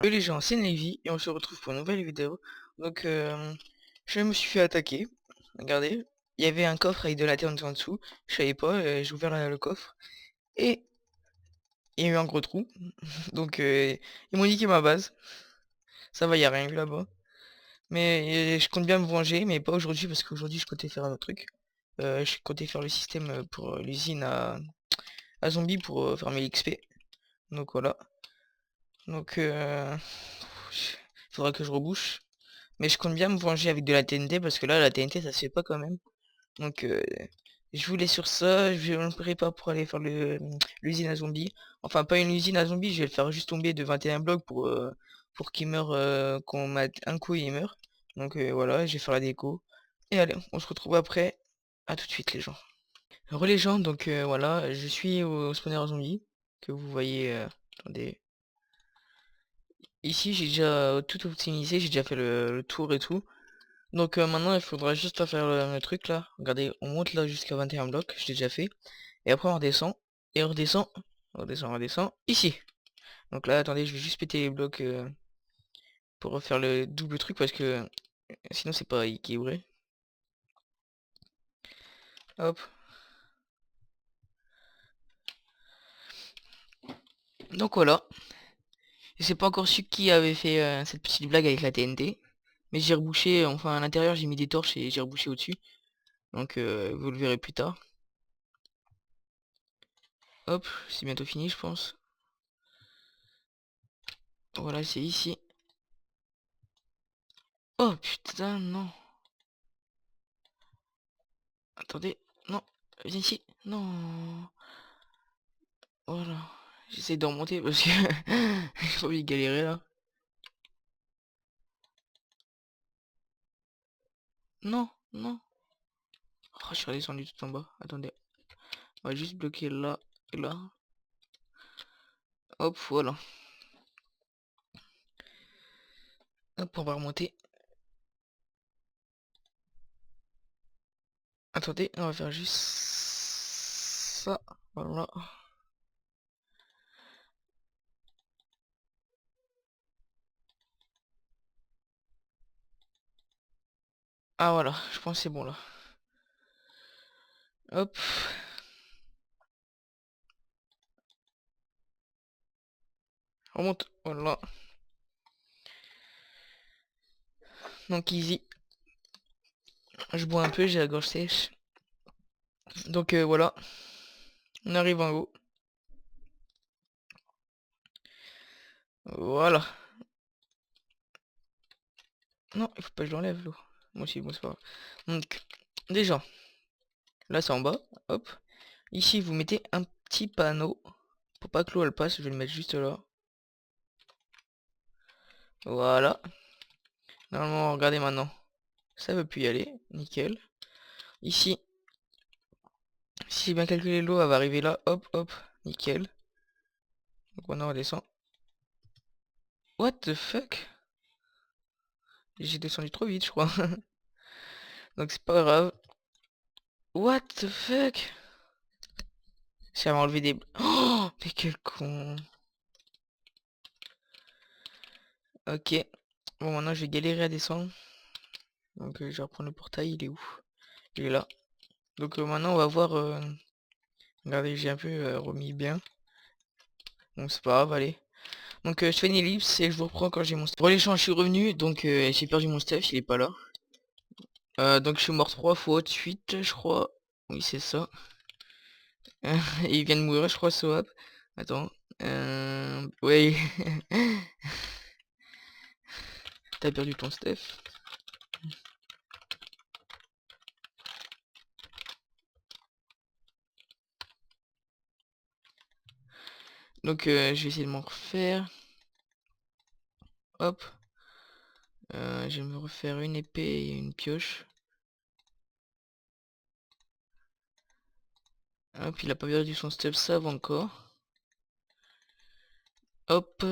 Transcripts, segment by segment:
Les gens, c'est Navy et on se retrouve pour une nouvelle vidéo. Donc je me suis fait attaquer. Regardez, il y avait un coffre avec de la terre en dessous. Je savais pas, j'ai ouvert le coffre et il y a eu un gros trou. Donc ils m'ont niqué ma base. Ça va, il y a rien eu là-bas. Mais je compte bien me venger, mais pas aujourd'hui parce qu'aujourd'hui je comptais faire un autre truc. Je comptais faire le système pour l'usine à zombies pour faire mes XP. Donc voilà. Donc faudra que je rebouche. Mais je compte bien me venger avec de la TNT parce que là la TNT ça se fait pas quand même. Donc je voulais sur ça, je me prépare pour aller faire l'usine à zombies. Enfin pas une usine à zombies, je vais le faire juste tomber de 21 blocs pour qu'il meure qu'on mate un coup et il meurt. Donc voilà, je vais faire la déco. Et allez, on se retrouve après. À tout de suite les gens. Alors les gens, donc voilà, je suis au spawner à zombies que vous voyez. Attendez. Ici j'ai déjà tout optimisé, j'ai déjà fait le tour et tout. Donc maintenant il faudra juste faire le truc là. Regardez, on monte là jusqu'à 21 blocs, je l'ai déjà fait. Et après on redescend. Et on redescend. On redescend, on redescend. Ici. Donc là attendez, je vais juste péter les blocs pour refaire le double truc parce que sinon c'est pas équilibré. Hop. Donc voilà. Je sais pas encore su qui avait fait cette petite blague avec la TNT. Mais j'ai rebouché, enfin à l'intérieur j'ai mis des torches et j'ai rebouché au-dessus. Donc vous le verrez plus tard. Hop, c'est bientôt fini je pense. Voilà, c'est ici. Oh putain, non. Attendez, non, viens ici. Non. Voilà. J'essaie de remonter parce que j'ai pas envie de galérer là. Non, non. Oh, je suis redescendu tout en bas. Attendez. On va juste bloquer là et là. Hop, voilà. Hop, on va remonter. Attendez, on va faire juste ça. Voilà. Ah voilà, je pense que c'est bon là. Hop. Remonte. Voilà. Donc easy. Je bois un peu, j'ai la gorge sèche. Donc voilà. On arrive en haut. Voilà. Non, il faut pas que je l'enlève l'eau. Moi aussi, bon c'est pas grave. Donc, déjà, là c'est en bas. Hop. Ici, vous mettez un petit panneau. Pour pas que l'eau elle passe, je vais le mettre juste là. Voilà. Normalement, regardez maintenant. Ça veut plus y aller. Nickel. Ici, si j'ai bien calculé, l'eau elle va arriver là. Hop, hop. Nickel. Donc maintenant on redescend. What the fuck? J'ai descendu trop vite, je crois. Donc c'est pas grave. What the fuck? Ça m'a enlevé des... Oh, mais quel con. Ok. Bon, maintenant je vais galérer à descendre. Donc je vais reprendre le portail. Il est où? Il est là. Donc maintenant on va voir... Regardez, j'ai un peu remis bien. Bon, c'est pas grave, allez. Donc je fais une ellipse et je vous reprends quand j'ai mon stuff. Pour les champs, je suis revenu. Donc j'ai perdu mon stuff, il est pas là. Donc je suis mort 3 fois de suite, je crois. Oui, c'est ça. Et il vient de mourir, je crois, Soap. Attends. Ouais. T'as perdu ton stuff. Donc je vais essayer de m'en refaire. Hop. Je vais me refaire une épée et une pioche. Hop, il a pas perdu son stuff, ça va encore. Hop.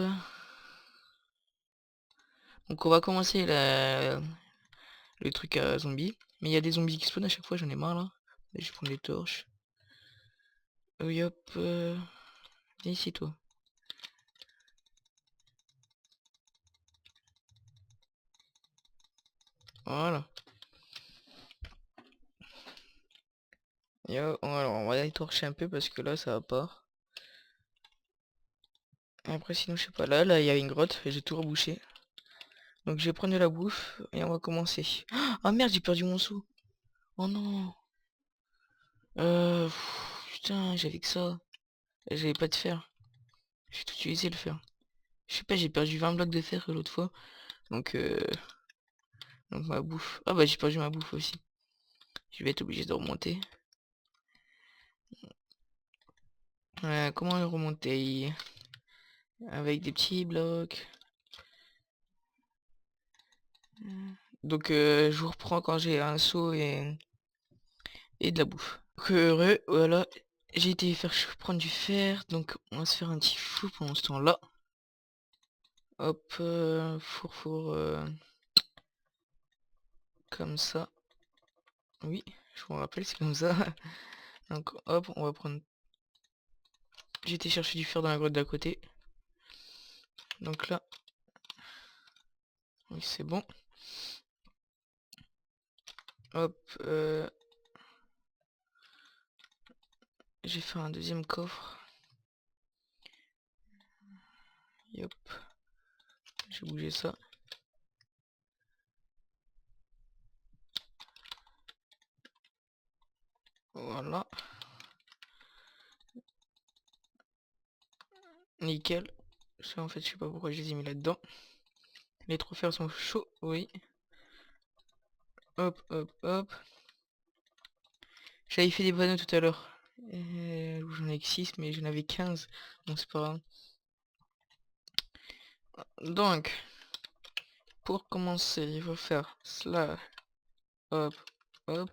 Donc on va commencer le truc à zombies. Mais il y a des zombies qui spawnent à chaque fois, j'en ai marre là. Je vais prendre des torches. Oui hop. Viens ici toi. Voilà. Et alors on va aller torcher un peu parce que là ça va pas. Après sinon je sais pas, là il y a une grotte et j'ai tout rebouché. Donc je vais prendre de la bouffe et on va commencer. Ah merde, j'ai perdu mon seau. Oh non. Putain, j'avais que ça. Et j'avais pas de fer. J'ai tout utilisé le fer. Je sais pas, j'ai perdu 20 blocs de fer l'autre fois. Donc donc ma bouffe. Ah bah j'ai perdu ma bouffe aussi. Je vais être obligé de remonter. Comment remonter? Avec des petits blocs. Donc je vous reprends quand j'ai un seau et de la bouffe. Donc voilà. J'ai été prendre du fer. Donc on va se faire un petit fou pendant ce temps-là. Hop, four, comme ça. Oui, je vous rappelle, c'est comme ça. Donc hop, on va prendre... J'ai été chercher du fer dans la grotte d'à côté. Donc là, oui c'est bon. Hop, j'ai fait un deuxième coffre. Et hop, j'ai bougé ça. Voilà. Nickel. Ça en fait je sais pas pourquoi je les ai mis là-dedans. Les trois fers sont chauds, oui. Hop, hop, hop. J'avais fait des panneaux tout à l'heure. J'en ai que 6 mais j'en avais 15. Donc c'est pas grave. Donc, pour commencer, il faut faire cela. Hop, hop.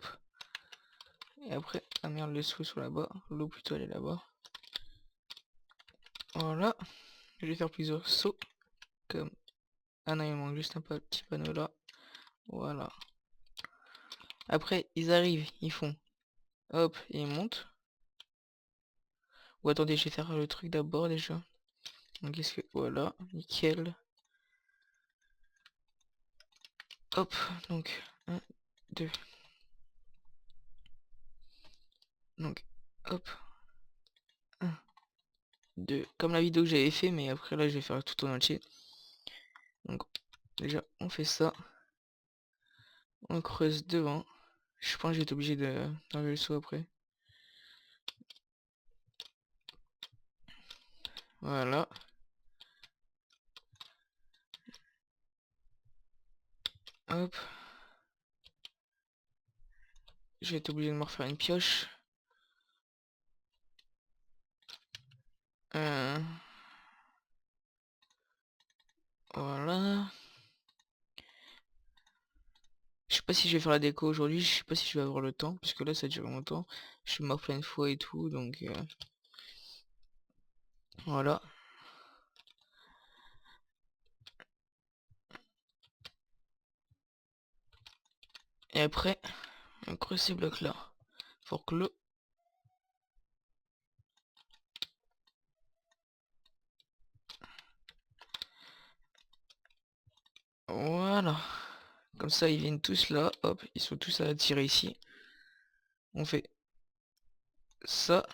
Et après, ah merde, le seau sur là-bas. L'eau plutôt elle est là-bas. Voilà. Je vais faire plusieurs sauts. Comme... Ah non, il manque juste un petit panneau là. Voilà. Après, ils arrivent, ils font. Hop, et ils montent. Ou attendez, je vais faire le truc d'abord déjà. Donc qu'est-ce que... Voilà, nickel. Hop, donc... 1, 2. Donc, hop. 1, 2. Comme la vidéo que j'avais fait, mais après là, je vais faire tout en entier. Donc, déjà, on fait ça. On creuse devant. Je pense que j'ai été obligé d'enlever le seau après. Voilà. Hop. Je vais être obligé de me refaire une pioche. Voilà. Je sais pas si je vais faire la déco aujourd'hui, je sais pas si je vais avoir le temps, parce que là ça dure longtemps. Je suis mort plein de fois et tout, donc voilà. Et après, on creuse ces blocs là. Faut que l'eau... Voilà. Comme ça ils viennent tous là, hop, ils sont tous à tirer ici. On fait ça.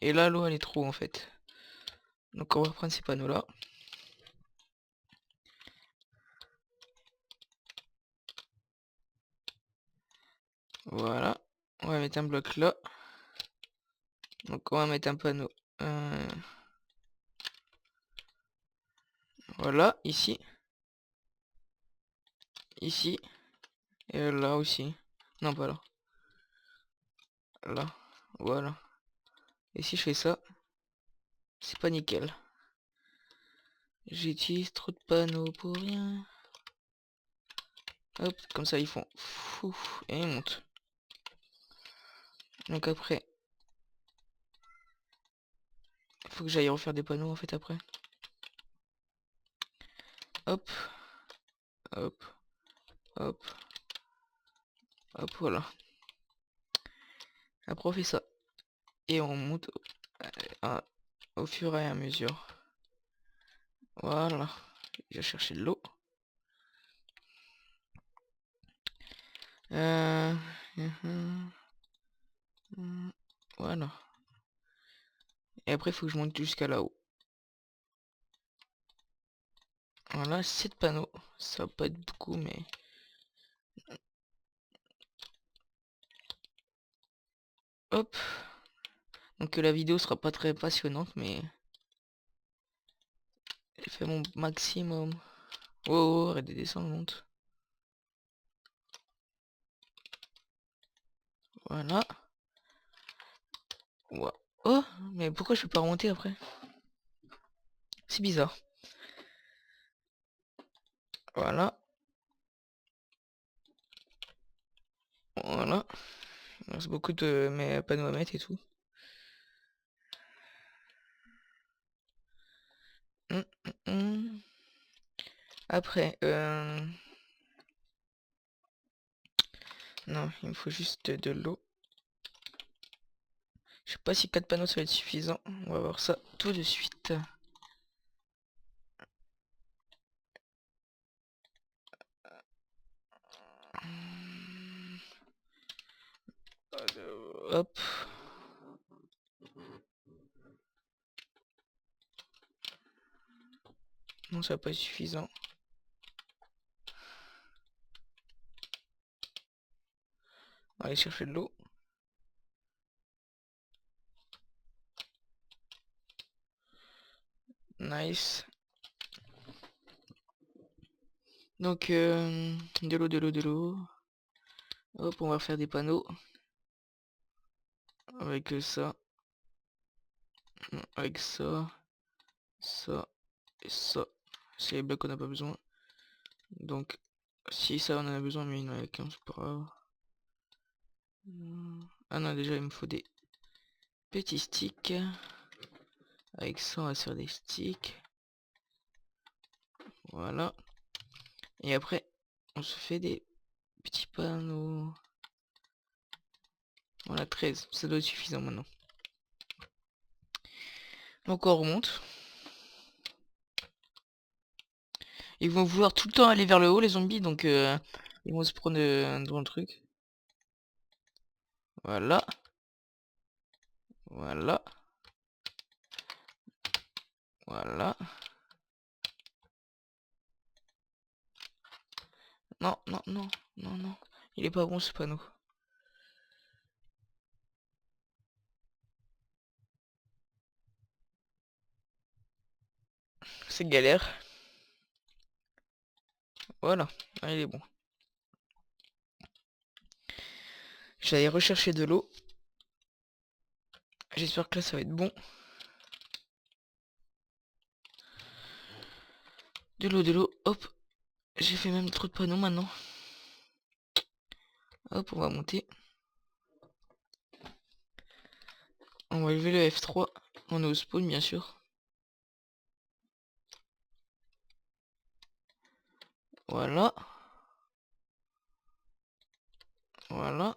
Et là l'eau elle est trop en fait. Donc on va reprendre ces panneaux là. Voilà. On va mettre un bloc là. Donc on va mettre un panneau. Voilà, ici. Ici. Et là aussi. Non, pas là. Là. Voilà. Et si je fais ça, c'est pas nickel. J'utilise trop de panneaux pour rien. Hop, comme ça ils font fou et ils montent. Donc après, il faut que j'aille refaire des panneaux en fait après. Hop, hop, hop, hop, voilà. Après on fait ça. Et on monte au fur et à mesure. Voilà. Je vais chercher de l'eau. Euh... mhm, voilà. Et après, il faut que je monte jusqu'à là-haut. Voilà, 7 panneaux. Ça va pas être beaucoup, mais... Hop. Donc la vidéo sera pas très passionnante, mais... J'ai fait mon maximum. Oh, oh, arrête de descendre, monte. Voilà. Ouah. Oh, mais pourquoi je peux pas remonter après? C'est bizarre. Voilà. Voilà. Il reste beaucoup de mes panneaux à mettre et tout. Hum, hum. Après, non, il me faut juste de l'eau. Je sais pas si 4 panneaux ça va être suffisant. On va voir ça tout de suite. Hop. Non, ça va pas être suffisant. On va aller chercher de l'eau. Nice. Donc, de l'eau, de l'eau, de l'eau. Hop, on va faire des panneaux. Avec ça. Avec ça. Ça. Et ça. C'est les blocs qu'on n'a pas besoin. Donc, si ça on en a besoin, mais il n'y en a qu'un, c'est pas grave. Ah non, déjà il me faut des petits sticks. Avec ça, on va se faire des sticks. Voilà. Et après, on se fait des petits panneaux. Voilà, 13. Ça doit être suffisant maintenant. Donc on remonte. Ils vont vouloir tout le temps aller vers le haut, les zombies, donc ils vont se prendre dans le truc. Voilà. Voilà. Voilà. Non, non, non, non, non. Il est pas bon ce panneau. C'est galère. Voilà. Ah, il est bon. J'allais rechercher de l'eau. J'espère que là ça va être bon. De l'eau, hop. J'ai fait même trop de panneaux maintenant. Hop, on va monter. On va lever le F3. On est au spawn bien sûr. Voilà. Voilà.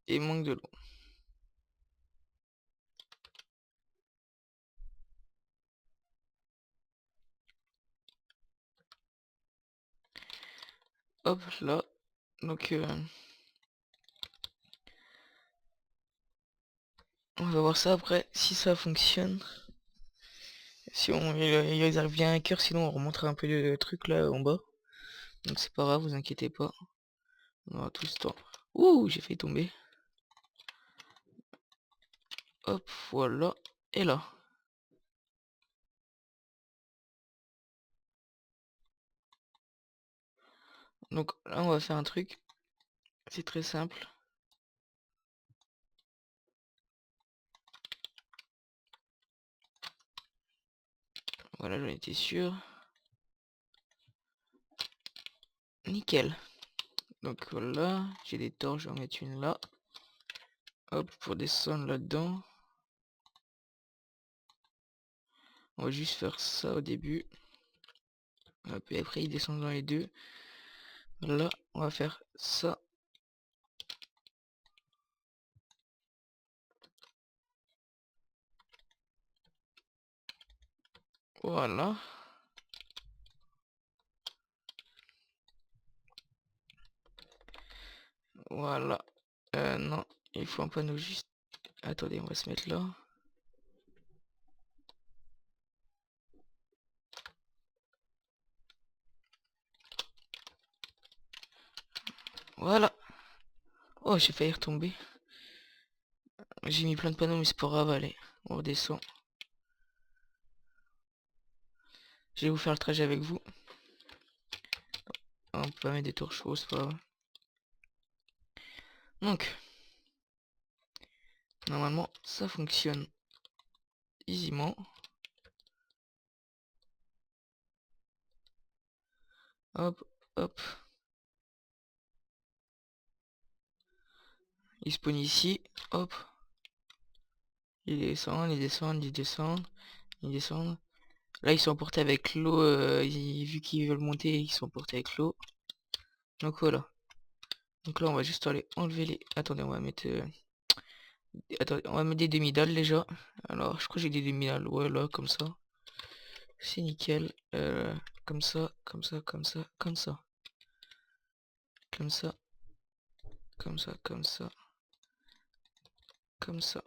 Et il manque de l'eau. Hop là. Donc on va voir ça après si ça fonctionne. Si ils arrivent bien un cœur, sinon on remontera un peu le truc là en bas. Donc c'est pas grave, vous inquiétez pas. On aura tout ce temps. Ouh, j'ai failli tomber. Hop, voilà. Et là. Donc là on va faire un truc. C'est très simple. Voilà, j'en étais sûr. Nickel. Donc voilà, j'ai des torches, je vais en mettre une là. Hop, pour descendre là-dedans. On va juste faire ça au début. Hop, et après il descend dans les deux. Là, on va faire ça. Voilà. Voilà. Non, il faut un panneau juste. Attendez, on va se mettre là. Voilà. Oh, j'ai failli retomber. J'ai mis plein de panneaux, mais c'est pas grave, allez. On redescend. Je vais vous faire le trajet avec vous. On peut pas mettre des tours chauds, c'est pas grave. Donc, normalement, ça fonctionne aisément. Hop, hop. Ils spawnent ici. Hop. Ils descendent, ils descendent, ils descendent, ils descendent. Là, ils sont portés avec l'eau. Vu qu'ils veulent monter, ils sont portés avec l'eau. Donc voilà. Donc là, on va juste aller enlever les... Attendez, on va mettre... Attendez, on va mettre des demi-dalles déjà. Alors, je crois que j'ai des demi-dalles. Ouais, là, comme ça. C'est nickel. Comme ça, comme ça, comme ça, comme ça. Comme ça. Comme ça, comme ça. Comme ça.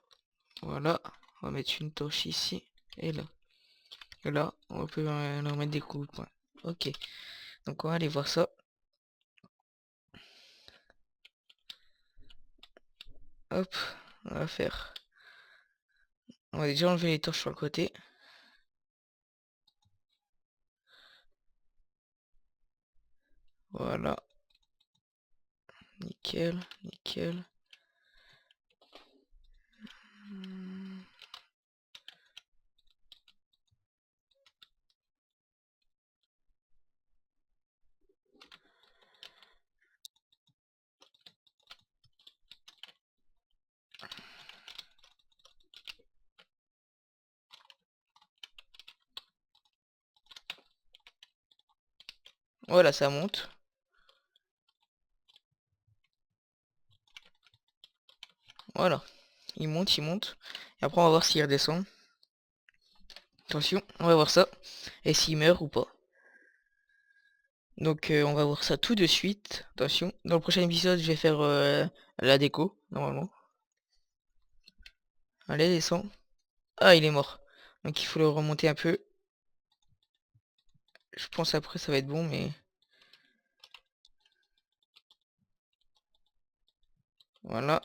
Voilà. On va mettre une torche ici. Et là. Et là, on peut leur mettre des coups de poing. Ok. Donc on va aller voir ça. Hop. On va faire. On va déjà enlever les torches sur le côté. Voilà. Nickel. Nickel. Voilà, ça monte. Voilà. Il monte, il monte. Et après, on va voir s'il redescend. Attention, on va voir ça. Et s'il meurt ou pas. Donc, on va voir ça tout de suite. Attention. Dans le prochain épisode, je vais faire la déco, normalement. Allez, descend. Ah, il est mort. Donc, il faut le remonter un peu. Je pense après, ça va être bon, mais... Voilà.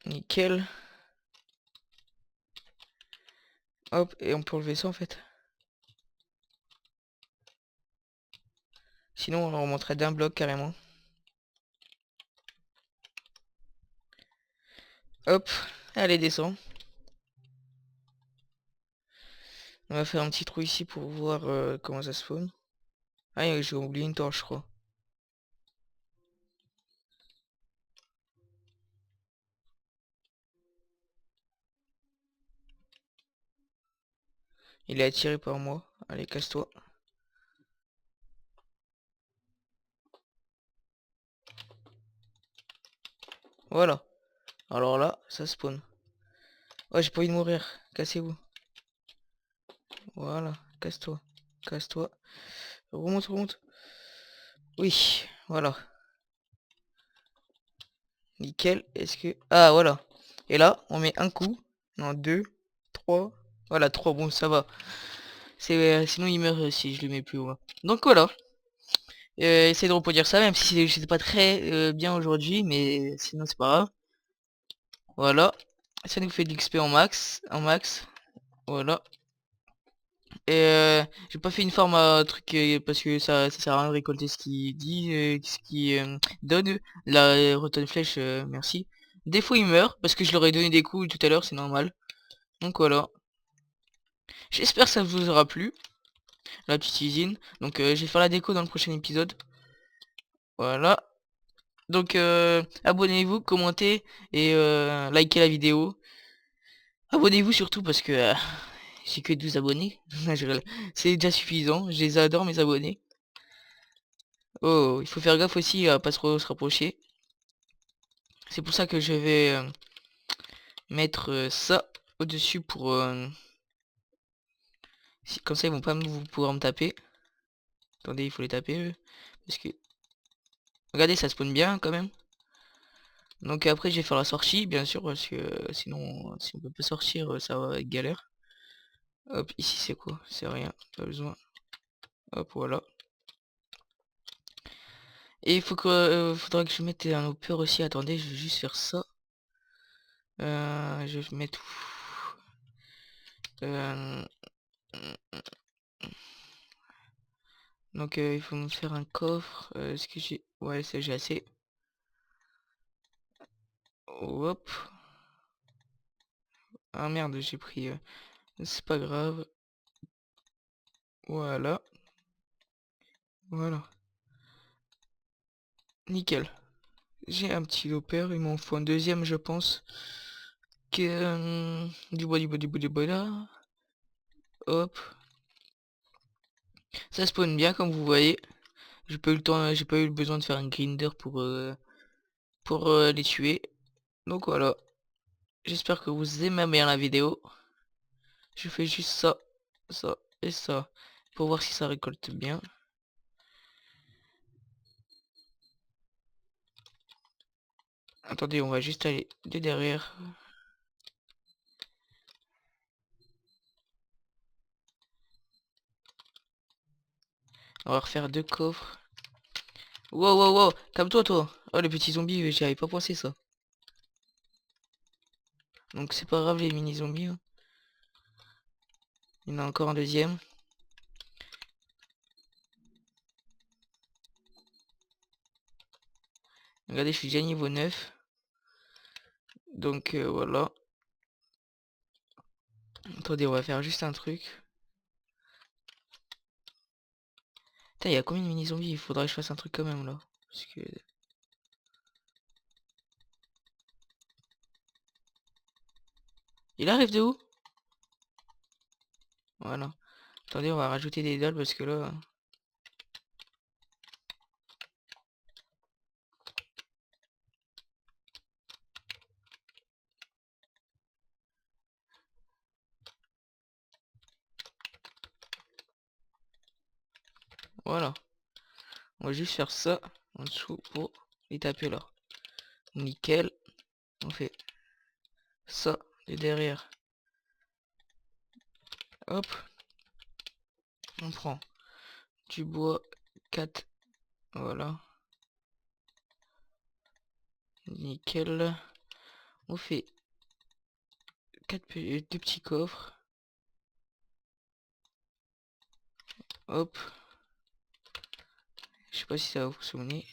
Nickel. Hop, et on peut enlever ça, en fait. Sinon, on le remonterait d'un bloc, carrément. Hop. Allez, descend. On va faire un petit trou ici pour voir comment ça spawn. Ah, j'ai oublié une torche, je crois. Il est attiré par moi. Allez, casse-toi. Voilà. Alors là, ça spawn. Oh, j'ai pas envie de mourir. Cassez-vous. Voilà. Casse-toi. Casse-toi. Remonte, remonte. Oui. Voilà. Nickel. Est-ce que... Ah, voilà. Et là, on met un coup. Non, deux. Trois. Voilà, trois. Bon, ça va. Sinon, il meurt si je le mets plus haut. Donc voilà. Essayez de reproduire ça, même si j'étais pas très bien aujourd'hui. Mais sinon, c'est pas grave. Voilà. Ça nous fait de l'XP en max. En max. Voilà. Et j'ai pas fait une forme à truc parce que ça sert à rien de récolter ce qui dit, ce qui donne. La retonne flèche, merci. Des fois il meurt parce que je leur ai donné des coups tout à l'heure, c'est normal. Donc voilà. J'espère que ça vous aura plu, la petite usine. Donc je vais faire la déco dans le prochain épisode. Voilà. Donc abonnez-vous, commentez et likez la vidéo. Abonnez-vous surtout parce que j'ai que 12 abonnés. C'est déjà suffisant, je les adore mes abonnés. Oh, il faut faire gaffe aussi à pas trop se rapprocher. C'est pour ça que je vais mettre ça au-dessus pour... comme ça ils vont pas pouvoir me taper. Attendez, il faut les taper eux. Parce que... Regardez, ça spawn bien quand même. Donc après, je vais faire la sortie, bien sûr, parce que sinon, si on peut pas sortir, ça va être galère. Hop, ici c'est quoi? C'est rien, pas besoin. Hop, voilà. Et il faut que, faudra que je mette un hopper aussi. Attendez, je vais juste faire ça. Je vais mettre où? Euh, Donc il faut me faire un coffre. Est-ce que j'ai... Ouais, ça j'ai assez. Hop. Ah merde, j'ai pris... C'est pas grave. Voilà. Voilà. Nickel. J'ai un petit hopper. Il m'en faut un deuxième, je pense. Que... du bois là. Hop. Ça spawn bien comme vous voyez. J'ai pas eu le temps, j'ai pas eu le besoin de faire un grinder pour les tuer. Donc voilà. J'espère que vous aimez bien la vidéo. Je fais juste ça, ça et ça pour voir si ça récolte bien. Attendez, on va juste aller de derrière. On va refaire deux coffres. Wow, wow, wow, calme-toi, toi. Oh, le petit zombie, j'y avais pas pensé ça. Donc c'est pas grave, les mini zombies, hein. Il y en a encore un deuxième. Regardez, je suis déjà niveau 9. Donc voilà. Attendez, on va faire juste un truc. Putain, il y a combien de mini zombies? Il faudrait que je fasse un truc quand même là. Parce que... Il arrive de où? Voilà. Attendez, on va rajouter des dalles parce que là... Voilà. On va juste faire ça en dessous pour les taper là. Nickel. On fait ça et derrière. Hop. On prend du bois 4. Voilà. Nickel. On fait 2 petits coffres. Hop. Je sais pas si ça va fonctionner.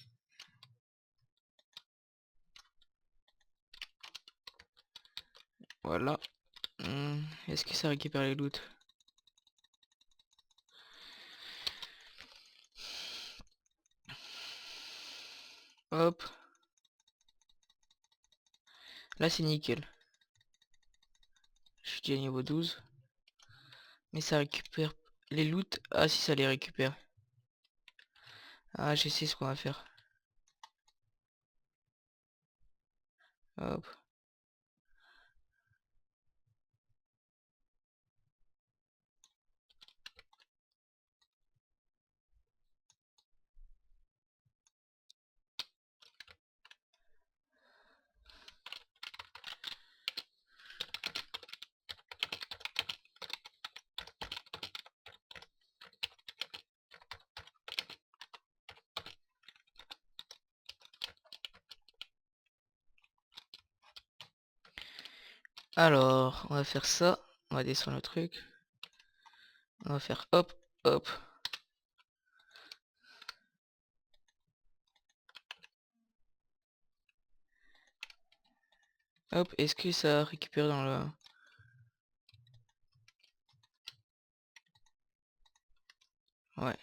Voilà. Est-ce que ça récupère les loots? Hop. Là c'est nickel. Je suis déjà niveau 12. Mais ça récupère les loots. Ah si, ça les récupère. Ah, je sais ce qu'on va faire. Hop. Alors, on va faire ça. On va descendre le truc. On va faire hop, hop. Hop, est-ce que ça récupère dans le... Ouais.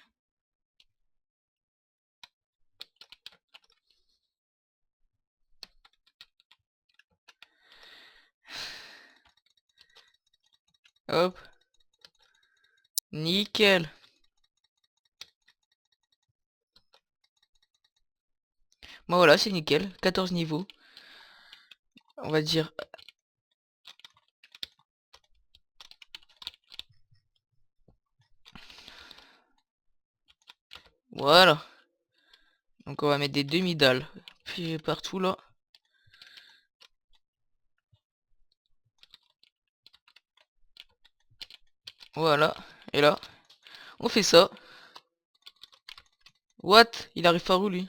Hop. Nickel. Bon voilà, c'est nickel. 14 niveaux. On va dire... Voilà. Donc on va mettre des demi-dalles. Puis partout là. Voilà. Et là, on fait ça. What? Il arrive par où lui?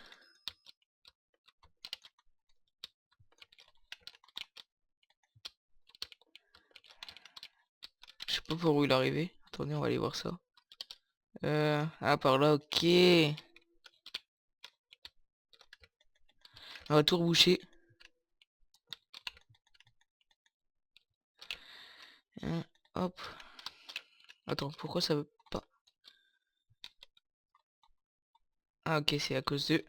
Je sais pas par où il est arrivé. Attendez, on va aller voir ça. Ah, par là, ok. On va tout reboucher. Hop. Attends, pourquoi ça veut pas? Ah, ok, c'est à cause de...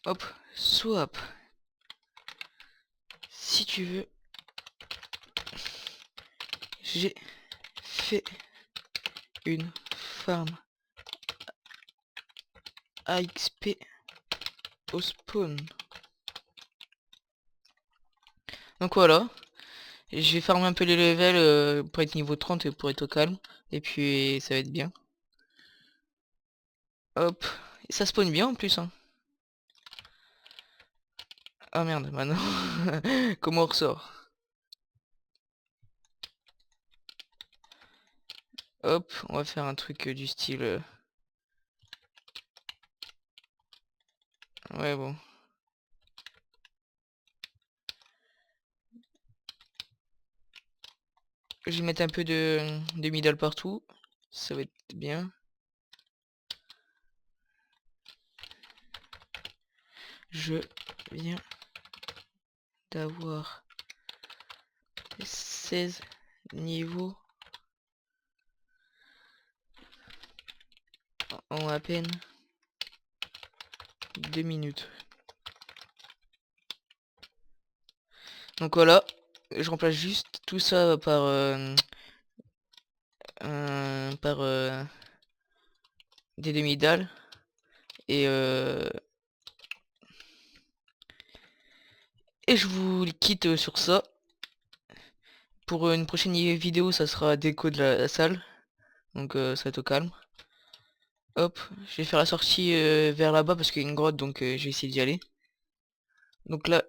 Hop, swap. Si tu veux, j'ai fait une farm AXP au spawn. Donc voilà, je vais farmer un peu les levels pour être niveau 30 et pour être au calme. Et puis ça va être bien. Hop, ça spawn bien en plus hein. Ah merde, maintenant, comment on ressort? Hop, on va faire un truc du style... Ouais bon. Je vais mettre un peu de middle partout. Ça va être bien. Je viens d'avoir 16 niveaux en à peine 2 minutes. Donc voilà, je remplace juste tout ça par des demi-dalles et je vous quitte sur ça. Pour une prochaine vidéo, ça sera déco de la salle, donc ça va être au calme. Hop, je vais faire la sortie vers là-bas parce qu'il y a une grotte, donc je vais essayer d'y aller. Donc là,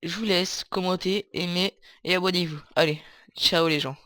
je vous laisse, commentez, aimez et abonnez-vous. Allez, ciao les gens.